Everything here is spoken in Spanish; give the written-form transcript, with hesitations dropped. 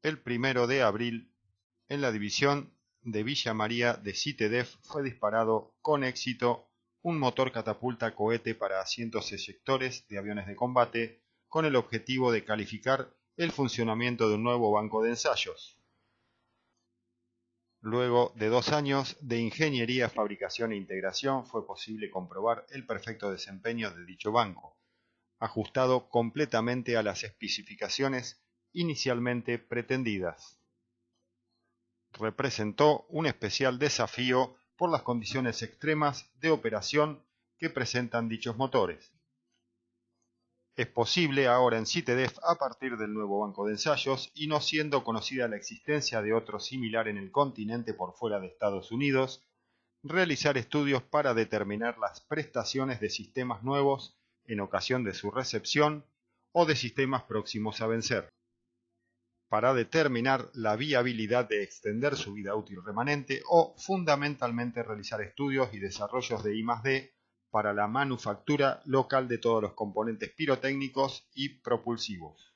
El 1 de abril, en la división de Villa María de CITEDEF fue disparado con éxito un motor catapulta cohete para asientos eyectores de aviones de combate con el objetivo de calificar el funcionamiento de un nuevo banco de ensayos. Luego de 2 años de ingeniería, fabricación e integración fue posible comprobar el perfecto desempeño de dicho banco, ajustado completamente a las especificaciones inicialmente pretendidas. Representó un especial desafío por las condiciones extremas de operación que presentan dichos motores. Es posible ahora en CITEDEF, a partir del nuevo banco de ensayos y no siendo conocida la existencia de otro similar en el continente por fuera de Estados Unidos, realizar estudios para determinar las prestaciones de sistemas nuevos en ocasión de su recepción o de sistemas próximos a vencer, para determinar la viabilidad de extender su vida útil remanente o fundamentalmente realizar estudios y desarrollos de I+D para la manufactura local de todos los componentes pirotécnicos y propulsivos.